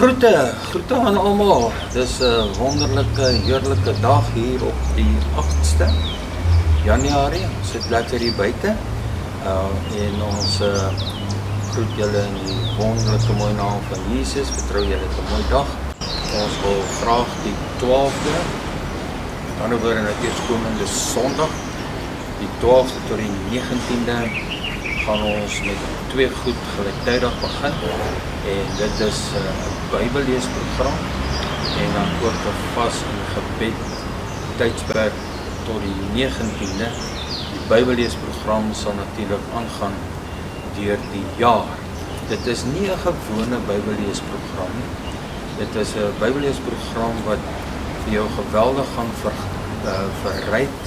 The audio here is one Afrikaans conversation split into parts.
Groete aan almal. Dis 'n wonderlike, heerlike dag hier op die 8ste Januarie. Ons sit lekker hier buite. En ons groet julle in die wonderlike mooi naam van Jesus. Vertrou julle het 'n mooi dag. Ons wil graag die 12de, met ander woorde nou eerskomende Sondag, die 12de tot die 19de, gaan ons met twee goed gelyktydig begin. En dit is 'n Bybelleesprogram en dan ook 'n vas en gebed tydsperk tot die 19de. Die Bybelleesprogram sal natuurlik aangaan deur die jaar. Dit is nie 'n gewone Bybelleesprogram nie. Dit is 'n Bybelleesprogram wat vir jou geweldig gaan verryk.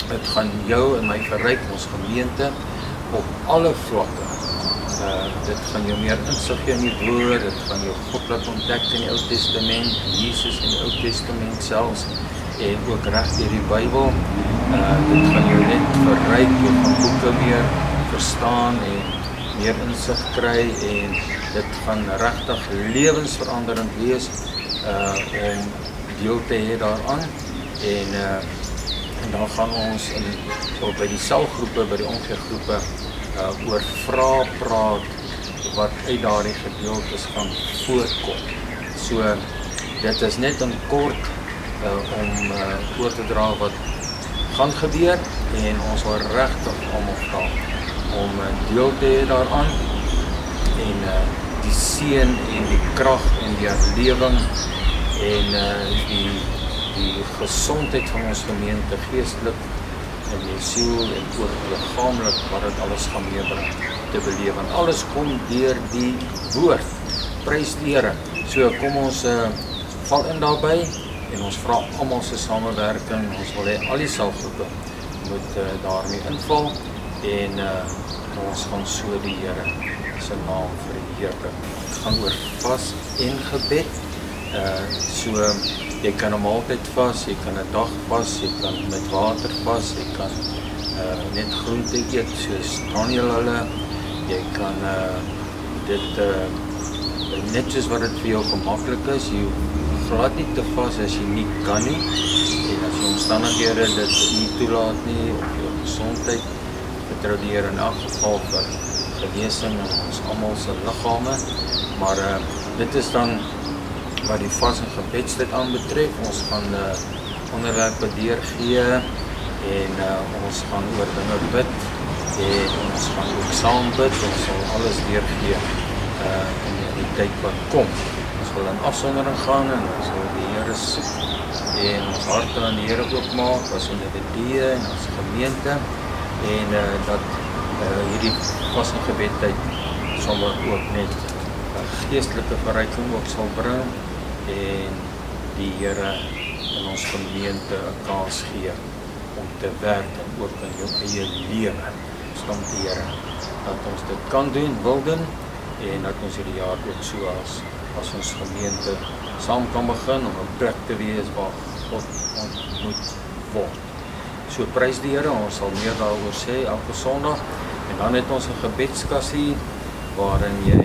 Dit gaan jou en my verryk, ons gemeente, op alle vlakke. Dit gaan jou meer insig gee in die woord, dit gaan jou God laat ontdek in die Ou Testament, Jesus in die Ou Testament selfs, en ook reg deur die Bybel. Dit gaan jou net verryk, jy gaan boeke meer verstaan en meer insig kry, en dit gaan regtig lewensveranderend wees om deel te hê daaraan. En dan gaan ons by die selgroepe, by die omgegroepe, oor vrae praat wat uit daardie gedeeltes gaan voorkom. So dit is net in kort om oor te dra wat gaan gebeur, en ons wil regtig almal vra om deel te hê daaraan, en die seën en die krag en die herlewing en die gesondheid van ons gemeente geestelik en die siel en ook liggaamlik wat dit alles gaan meebring te beleef. En alles kom deur die woord. Prys die Here. So kom ons val in daarbey en ons vra almal se samewerking. Ons wil hê al die selfgroepe moet daarmee inval, en ons gaan so die Here se naam verheerlik. Dit gaan oor vas en gebed. So jy kan 'n maaltyd vas, jy kan 'n dag vas, jy kan met water vas, jy kan net groente eet soos Daniel hulle. Jy kan dit net soos wat dit vir jou gemaklik is. Jy glad nie te vas as jy nie kan nie, en as jy omstandighede dit nie toelaat nie, of jou gesondheid, vertrou die Here in elk geval vir genesing in ons almal se liggame. Maar dit is dan wat die vas en gebedstyd aanbetref. Ons gaan onderwerpe deurgee, en ons gaan oor dinge bid, en ons gaan ook saam bid. Ons sal alles deurgee in die tyd wat kom. Ons wil in afsondering gaan, en ons wil die Here soek, en ons harte aan die Here oopmaak as individue en as gemeente, en dat hierdie vas en gebedtyd sommer ook net geestelike verryking ook sal bring, en die Here in ons gemeente 'n kans gee om te werk, en ook in jou eie lewe. Ons dank die Here dat ons dit kan doen, wil doen, en dat ons hierdie jaar ook so as ons gemeente saam kan begin om 'n plek te wees waar God ontmoet word. So prys die Here, ons sal meer daaroor sê elke Sondag, en dan het ons 'n gebedskassie waarin jy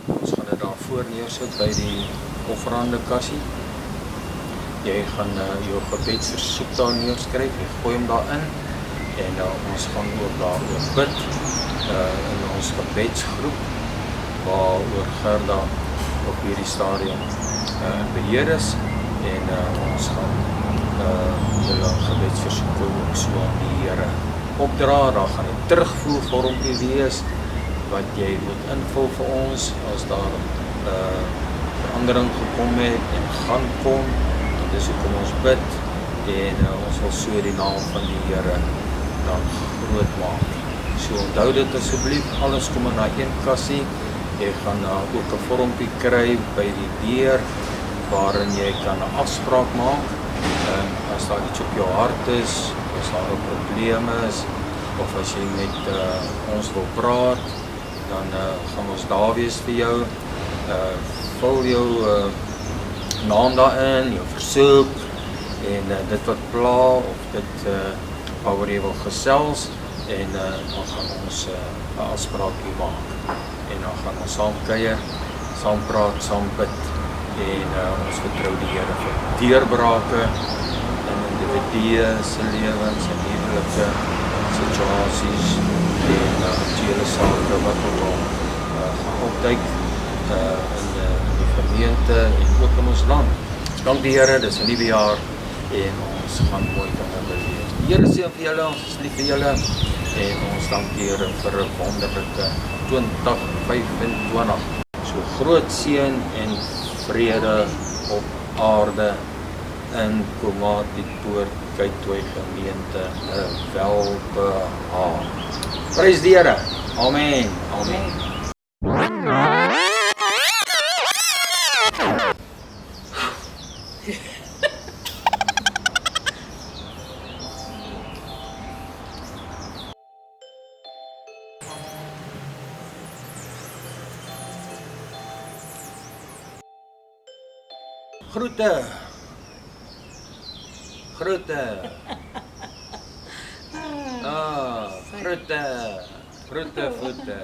ons gaan dit daar voor neersit by die offerande kassie. Jy gaan jou gebedsversoek daar neerskryf, jy gooi hom daarin, en ons gaan ook daaroor bid in ons gebedsgroep, waaroor Gerda op hierdie stadium beheer is, en ons gaan julle gebedsversoeke ook so aan die Here opdra. Daar gaan 'n terugvoervormpie wees wat jy moet invul vir ons as daar verandering gekom het en gaan kom. En dis hoekom ons bid, en ons wil so die naam van die Here dan groot maak. So onthou dit asseblief, alles kom in daai een kassie. Jy gaan ook 'n vormpie kry by die deur waarin jy kan 'n afspraak maak. As daar iets op jou hart is, as daar 'n probleem is, of as jy met ons wil praat, dan gaan ons daar wees vir jou. Vul jou naam daarin, jou versoek, en dit wat pla, of dit waaroor jy wil gesels, en dan gaan ons 'n afspraak maak, en dan gaan ons saam kuier, saam praat, saam bid en ons vertrou die Here vir deurbrake in individue se lewens en huwelike situasies en aktuele sake wat ook al opduik in die gemeente en ook in ons land. Dank die Here, dis 'n nuwe jaar en ons gaan mooi dinge beleef. Die Here seën vir julle, ons is lief vir julle en ons dank die Here vir 'n wonderlike 2025. So groot seën en vrede op aarde in Komatipoort Gateway gemeente welbehaag. Prys die Here. Amen. Amen. Groete. Groete. Groete. Groete voete.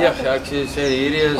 Ja, ek sê hierdie is